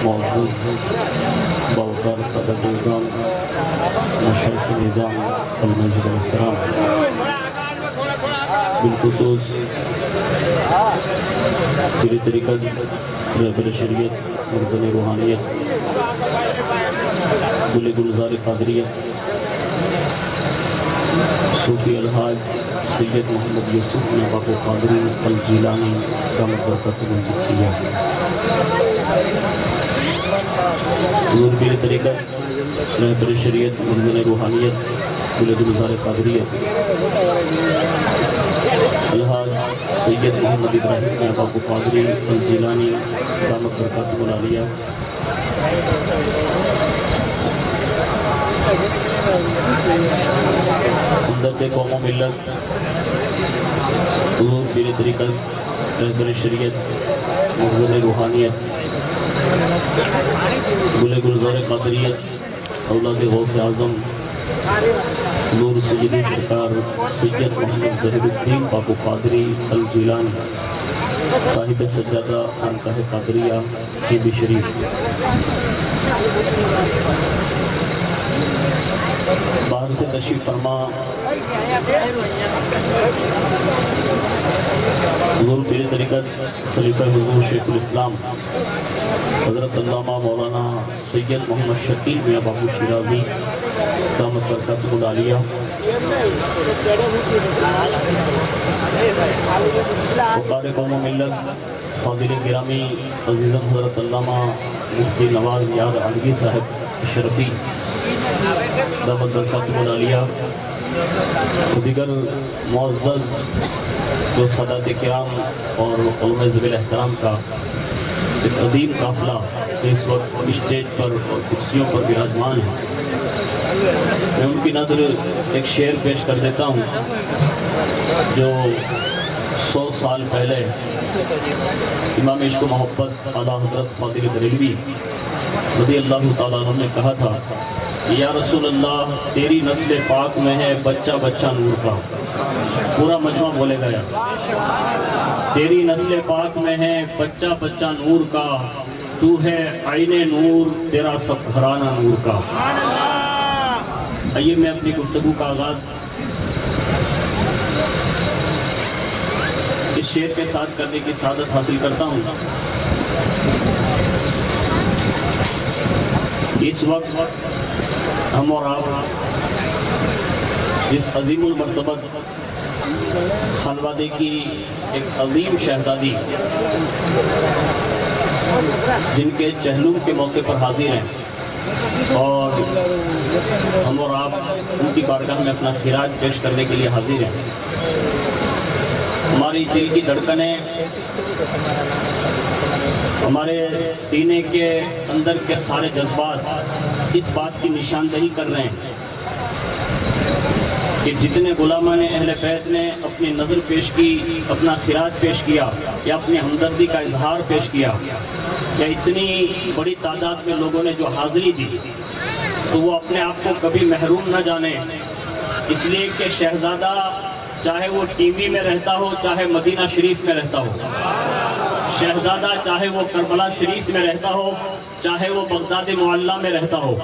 معزز باوقار صدق اعظام مشرق نظام المنزل الاحترام، بالخصوص پیر طریقت رہبر شریعت مرزن روحانیت گل گلزار قادریت صوفی الحاج سید محمد یوسف نواب قادری الجیلانی دامت برکاتہ القدسیہ، حضور پیر طریقت رہبر شریعت مرزن روحانیت گل گلزار قادریت الحاج سید محمد ابراہیم نواب قادری الجیلانی دامت برکاتہ العالیہ، ہمدرد قوم و ملت حضور پیر طریقت رہبر شریعت مرزن روحانیت گل گلزار قادریت اولاد غوث اعظم نور سیدی سرکار سید محمد ظہیر الدین باپو قادری الجیلانی صاحب سجادہ خانقاہ قادریہ کی شریف، باہر سے تشریف فرما حضور پیر طریقت خلیفہ حضور شیخ الاسلام حضرت علامہ مولانا سید محمد شکیل میاں باپو شیرازی دامت برکاتہ العالیہ، وقار قوم و ملت فاضل گرامی عزیزم حضرت علامہ مفتی نواز یار علوی صاحب شرفی دامت برکاتہ العالیہ، دیگر معزز جو سادات کرام اور علماء ذوی احترام کا ایک عظیم قافلہ اس وقت اسٹیج پر اور کرسیوں پر براجمان ہے، میں ان کی نظر ایک شعر پیش کر دیتا ہوں جو 100 سال پہلے امام عشق و محبت اعلیٰ حضرت فاضل بریلوی رضی اللہ تعالیٰ عنہ نے کہا تھا، یا رسول اللہ تیری نسل پاک میں ہے بچہ بچہ نور کا، پورا مجمع بولے گیا، تیری نسل پاک میں ہے بچہ بچہ نور کا، تو ہے عین نور تیرا سب گھرانہ نور کا۔ آئیے میں اپنی گفتگو کا آغاز اس شعر کے ساتھ کرنے کی سعادت حاصل کرتا ہوں۔ اس وقت ہم اور آپ اس عظیم المرتبہ خانوادے کی ایک عظیم شہزادی جن کے چہلم کے موقع پر حاضر ہیں، اور ہم اور آپ ان کی بارگاہ میں اپنا خراج پیش کرنے کے لیے حاضر ہیں۔ ہماری دل کی دھڑکنیں، ہمارے سینے کے اندر کے سارے جذبات اس بات کی نشاندہی کر رہے ہیں کہ جتنے غلامان اہل بیت نے اپنی نظر پیش کی، اپنا خراج پیش کیا یا اپنی ہمدردی کا اظہار پیش کیا، یا اتنی بڑی تعداد میں لوگوں نے جو حاضری دی، تو وہ اپنے آپ کو کبھی محروم نہ جانے، اس لیے کہ شہزادہ چاہے وہ ٹی وی میں رہتا ہو، چاہے مدینہ شریف میں رہتا ہو، شہزادہ چاہے وہ کربلا شریف میں رہتا ہو، چاہے وہ بغداد معلیٰ میں رہتا ہو،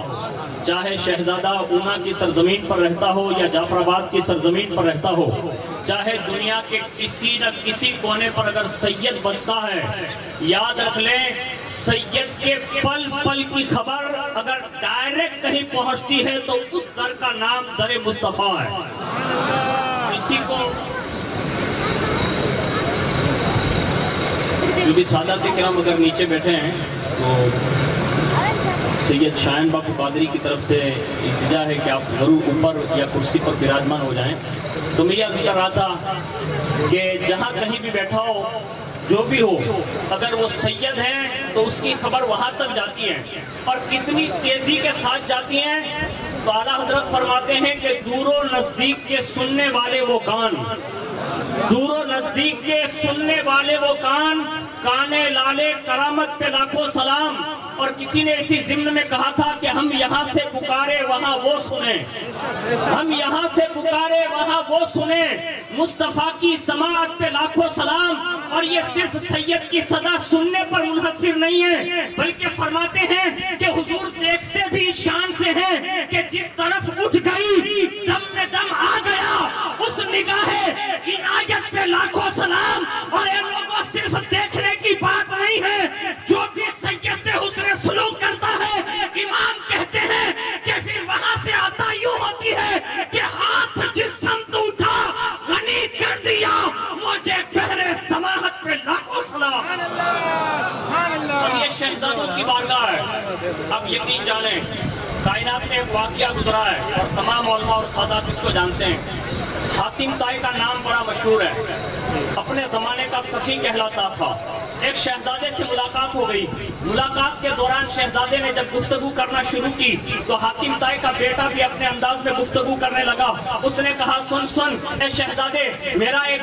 چاہے شہزادہ اونا کی سرزمین پر رہتا ہو یا جعفر آباد کی سرزمین پر رہتا ہو، چاہے دنیا کے کسی نہ کسی کونے پر اگر سید بستا ہے، یاد رکھ لیں سید کے پل پل کی خبر اگر ڈائریکٹ کہیں پہنچتی ہے تو اس در کا نام در مصطفیٰ ہے۔ اسی کو جو بھی سادات کرام اگر نیچے بیٹھے ہیں تو سید شاہین باپو قادری کی طرف سے التجا ہے کہ آپ ضرور اوپر یا کرسی پر براجمان ہو جائیں۔ تو میں یہ عرض کر رہا تھا کہ جہاں کہیں بھی بیٹھا ہو، جو بھی ہو، اگر وہ سید ہیں تو اس کی خبر وہاں تک جاتی ہے، اور کتنی تیزی کے ساتھ جاتی ہیں۔ تو اعلیٰ حضرت فرماتے ہیں کہ دور و نزدیک کے سننے والے وہ کان، دور و نزدیک کے سننے والے وہ کان، کانے لالے کرامت پہ لاکھوں سلام۔ اور کسی نے اسی ضمن میں کہا تھا کہ ہم یہاں سے پکارے وہاں وہ سنیں، ہم یہاں سے پکارے وہاں وہ سنیں، مصطفیٰ کی سماعت پہ لاکھوں سلام۔ اور یہ صرف سید کی صدا سننے پر منحصر ہے بلکہ فرماتے ہیں کہ حضور دیکھتے بھی شان سے ہیں کہ جس طرف اٹھ گئی دم میں دم آ گیا اس نگاہ عنایت پہ لاکھوں سلام. اور اے لوگوں صرف دیکھنے کی بات نہیں ہے, جو بھی سید سے حسن سلوک کرتا ہے امام کہتے ہیں کہ پھر وہاں سے عطا یوں ہوتی ہے کہ ہاتھ جس سمت اٹھا غنی کر دیا مجھے بہرے سماحت پہ لاکھوں سلام. اور یہ شہزادوں کی بارگاہ ہے. اب یقین جانیں کائنات میں ایک واقعہ گزرا ہے اور تمام علماء اور سادات اس کو جانتے ہیں. حاتم طائی کا نام بڑا مشہور ہے, اپنے زمانے کا سخی کہلاتا تھا. ایک شہزادے سے ملاقات ہو گئی. ملاقات کے دوران شہزادے نے جب گفتگو کرنا شروع کی تو حاتم طائی کا بیٹا بھی اپنے انداز میں گفتگو کرنے لگا. اس نے کہا سن اے شہزادے, میرا ایک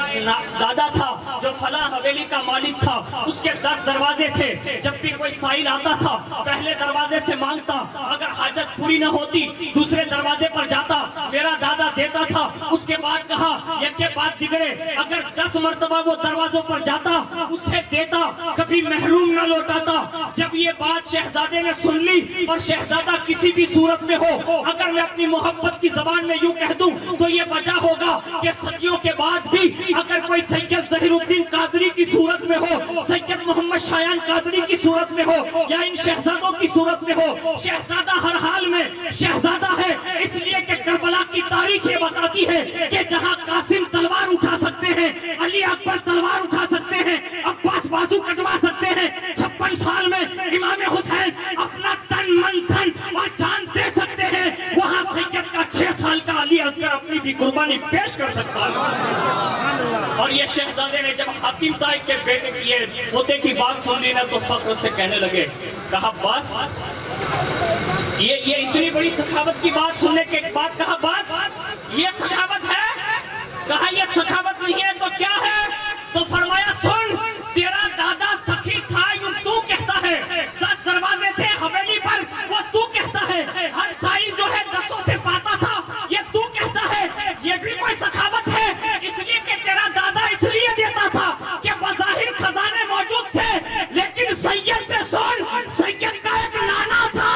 دادا تھا جو فلاں حویلی کا مالک تھا, اس کے 10 دروازے تھے. جب بھی کوئی سائل آتا تھا پہلے دروازے سے مانگتا, اگر حاجت پوری نہ ہوتی دوسرے دروازے پر جاتا, میرا دادا دیتا تھا. اس کے بعد کہا یک کے بعد دیگرے, اگر 10 مرتبہ وہ دروازوں پر جاتا اسے دیتا, کبھی محروم نہ لوٹاتا. جب یہ بات شہزادے نے سن لی, اور شہزادہ کسی بھی صورت میں ہو اگر میں اپنی محبت کی زبان میں یوں کہہ دوں تو یہ وجہ ہوگا کہ صدیوں کے بعد بھی اگر کوئی سید ظہیر الدین قادری کی صورت میں ہو, سید محمد شایان قادری کی صورت میں ہو, یا ان شہزادوں کی صورت میں ہو, شہزادہ ہر حال میں شہزادہ ہے. اس لیے کہ کربلا کی تاریخ یہ بتاتی ہے کہ جہاں قاسم تلوار اٹھا سکتے ہیں, علی اکبر تلوار اٹھا سکتے ہیں, عباس بازو کٹوا سکتے ہیں, 56 سال میں امام حسین اپنا تن من دھن اور جان دے سکتے ہیں, وہاں سید کا 6 سال کا علی اصغر اپنی بھی قربانی پیش کر سکتا ہے. اور یہ شہزادے نے جب حاتم طائی کے بیٹے کی یہ پوتے کی بات سن لی نا تو فخر سے کہنے لگے, کہا بس یہ اتنی بڑی سخاوت کی بات سننے کے بعد کہا بس یہ سخاوت ہے؟ کہا یہ سخاوت نہیں ہے تو کیا ہے؟ تو فرمایا سن, تیرا دادا سخی تھا یوں تو کہتا ہے, 10 دروازے تھے حویلی پر وہ تو کہتا ہے, ہر سائل جو ہے 10 سے پاتا تھا یہ تو کہتا ہے. یہ بھی کوئی سخاوت ہے؟ اس لیے کہ تیرا دادا اس لیے دیتا تھا کہ بظاہر خزانے موجود تھے, لیکن سید سے سن, سید کا ایک نانا تھا,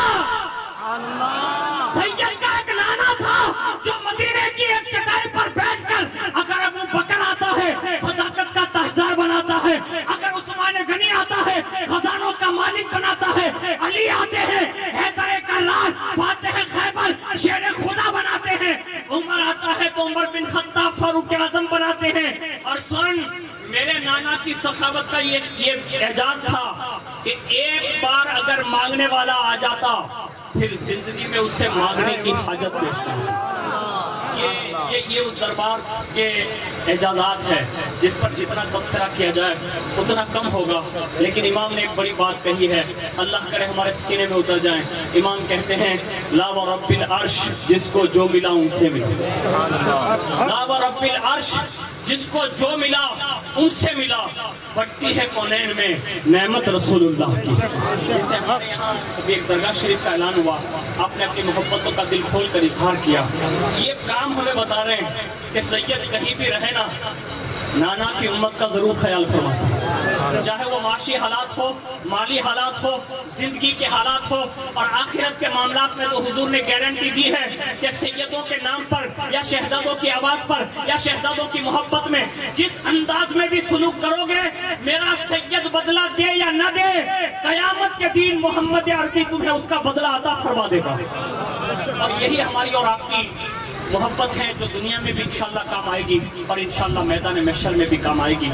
سید کا ایک نانا تھا جو مدینے کی ایک چٹائی پر بیٹھ کر اگر ابو بکر آتا ہے صداقت کا تاجدار بناتا ہے, اگر عثمان غنی آتا ہے خزانوں کا مالک بناتا ہے, علی آتے ہیں حیدر کرار فاتح خیبر شیر خدا بناتے ہیں, عمر آتا ہے تو عمر بن خطاب فاروق اعظم بناتے ہیں. اور سن, میرے نانا کی سخاوت کا یہ اعجاز تھا کہ ایک بار اگر مانگنے والا آ جاتا پھر زندگی میں اس سے مانگنے کی حاجت پیش نہیں. یہ اس دربار کے اعجازات ہیں جس پر جتنا تبصرہ کیا جائے اتنا کم ہوگا. لیکن امام نے ایک بڑی بات کہی ہے, اللہ کرے ہمارے سینے میں اتر جائیں. امام کہتے ہیں لا ورب العرش, جس کو جو ملا ان سے ملا. لا ورب العرش, جس کو جو ملا ان سے ملا. بڑھتی ہے کونین میں نعمت رسول اللہ کی. جیسے ہمارے یہاں ابھی ایک درگاہ شریف کا اعلان ہوا, آپ نے اپنی محبتوں کا دل کھول کر اظہار کیا. یہ کام ہمیں بتا رہے ہیں کہ سید کہیں بھی رہے نا, نانا کی امت کا ضرور خیال فرمائے, چاہے وہ معاشی حالات ہو, مالی حالات ہو, زندگی کے حالات ہو. اور آخرت کے معاملات میں تو حضور نے گارنٹی دی ہے کہ سیدوں کے نام پر یا شہزادوں کی آواز پر یا شہزادوں کی محبت میں جس انداز میں بھی سلوک کرو گے, میرا سید بدلہ دے یا نہ دے, قیامت کے دن محمد عربی تمہیں اس کا بدلہ عطا فرما دے گا. اور یہی ہماری اور آپ کی محبت ہے جو دنیا میں بھی انشاءاللہ کام آئے گی اور انشاءاللہ میدان محشر میں بھی کام آئے گی.